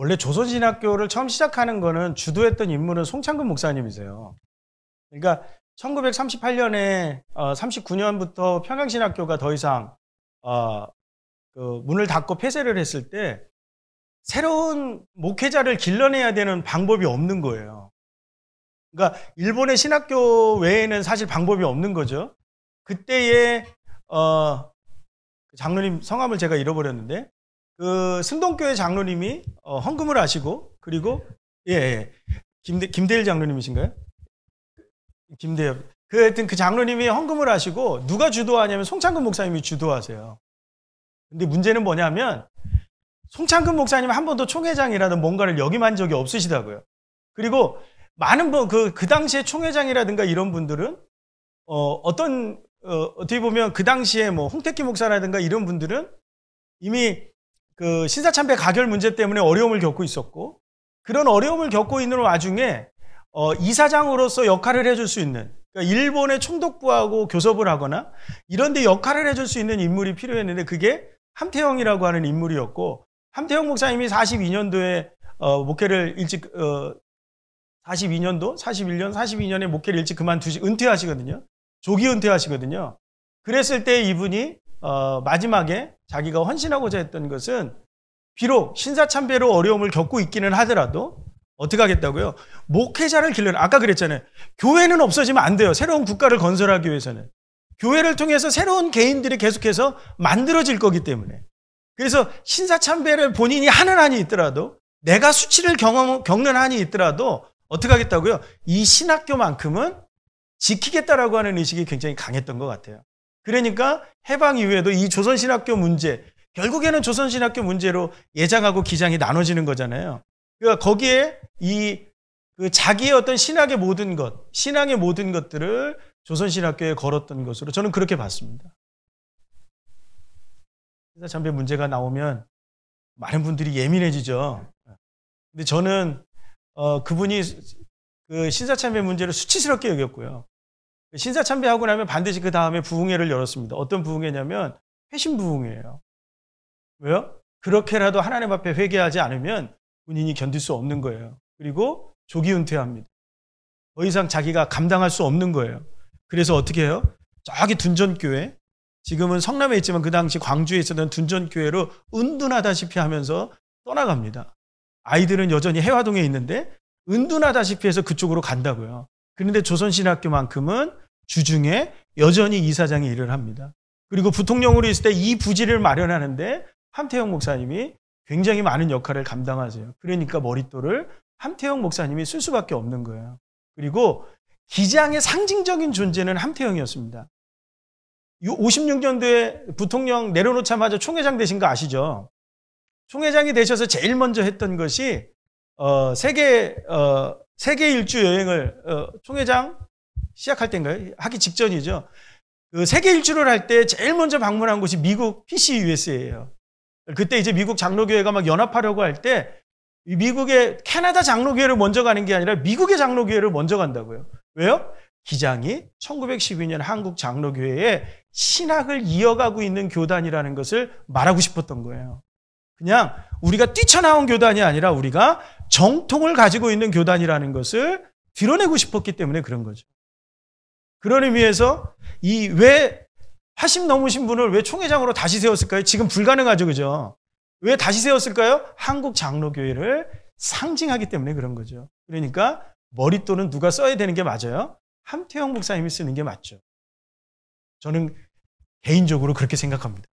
원래 조선신학교를 처음 시작하는 거는 주도했던 인물은 송창근 목사님이세요. 그러니까 1938년에 39년부터 평양신학교가 더 이상 그 문을 닫고 폐쇄를 했을 때 새로운 목회자를 길러내야 되는 방법이 없는 거예요. 그러니까 일본의 신학교 외에는 사실 방법이 없는 거죠. 그때의 장로님 성함을 제가 잃어버렸는데 그 승동교회 장로님이 헌금을 하시고 그리고 김대일 장로님이신가요? 김대엽. 하여튼 그 장로님이 헌금을 하시고 누가 주도하냐면 송창근 목사님이 주도하세요. 근데 문제는 뭐냐면 송창근 목사님은 한 번도 총회장이라든 뭔가를 역임한 적이 없으시다고요. 그리고 많은 그 당시에 총회장이라든가 이런 분들은 어떻게 보면 그 당시에 뭐 홍택기 목사라든가 이런 분들은 이미 그 신사참배 가결 문제 때문에 어려움을 겪고 있었고 그런 어려움을 겪고 있는 와중에 이사장으로서 역할을 해줄 수 있는 그러니까 일본의 총독부하고 교섭을 하거나 이런 데 역할을 해줄 수 있는 인물이 필요했는데 그게 함태영이라고 하는 인물이었고 함태영 목사님이 42년도에 목회를 일찍 41년에 목회를 일찍 은퇴하시거든요. 조기 은퇴하시거든요. 그랬을 때 이분이 마지막에 자기가 헌신하고자 했던 것은 비록 신사참배로 어려움을 겪고 있기는 하더라도 어떻게 하겠다고요? 목회자를 길러내. 아까 그랬잖아요. 교회는 없어지면 안 돼요. 새로운 국가를 건설하기 위해서는. 교회를 통해서 새로운 개인들이 계속해서 만들어질 거기 때문에. 그래서 신사참배를 본인이 하는 한이 있더라도 내가 수치를 겪는 한이 있더라도 어떻게 하겠다고요? 이 신학교만큼은 지키겠다라고 하는 의식이 굉장히 강했던 것 같아요. 그러니까 해방 이후에도 이 조선신학교 문제, 결국에는 조선신학교 문제로 예장하고 기장이 나눠지는 거잖아요. 그러니까 거기에 자기의 어떤 신앙의 모든 것들을 조선신학교에 걸었던 것으로 저는 그렇게 봤습니다. 신사참배 문제가 나오면 많은 분들이 예민해지죠. 근데 저는 그분이 그 신사참배 문제를 수치스럽게 여겼고요. 신사참배하고 나면 반드시 그 다음에 부흥회를 열었습니다. 어떤 부흥회냐면 회심부흥회예요. 왜요? 그렇게라도 하나님 앞에 회개하지 않으면 본인이 견딜 수 없는 거예요. 그리고 조기 은퇴합니다. 더 이상 자기가 감당할 수 없는 거예요. 그래서 어떻게 해요? 저기 둔전교회, 지금은 성남에 있지만 그 당시 광주에 있었던 둔전교회로 은둔하다시피 하면서 떠나갑니다. 아이들은 여전히 해화동에 있는데 은둔하다시피 해서 그쪽으로 간다고요. 그런데 조선신학교만큼은 주중에 여전히 이사장이 일을 합니다. 그리고 부통령으로 있을 때 이 부지를 마련하는데 함태영 목사님이 굉장히 많은 역할을 감당하세요. 그러니까 머릿돌을 함태영 목사님이 쓸 수밖에 없는 거예요. 그리고 기장의 상징적인 존재는 함태영이었습니다. 56년도에 부통령 내려놓자마자 총회장 되신 거 아시죠? 총회장이 되셔서 제일 먼저 했던 것이 세계 일주 여행을 총회장 시작할 때인가요? 하기 직전이죠. 그 세계 일주를 할 때 제일 먼저 방문한 곳이 미국 PCUSA예요. 그때 이제 미국 장로교회가 막 연합하려고 할 때 미국의 캐나다 장로교회를 먼저 가는 게 아니라 미국의 장로교회를 먼저 간다고요. 왜요? 기장이 1912년 한국 장로교회의 신학을 이어가고 있는 교단이라는 것을 말하고 싶었던 거예요. 그냥 우리가 뛰쳐나온 교단이 아니라 우리가 정통을 가지고 있는 교단이라는 것을 드러내고 싶었기 때문에 그런 거죠. 그런 의미에서 왜 80 넘으신 분을 왜 총회장으로 다시 세웠을까요? 지금 불가능하죠, 그죠? 왜 다시 세웠을까요? 한국 장로교회를 상징하기 때문에 그런 거죠. 그러니까 머릿돌은 누가 써야 되는 게 맞아요? 함태영 목사님이 쓰는 게 맞죠. 저는 개인적으로 그렇게 생각합니다.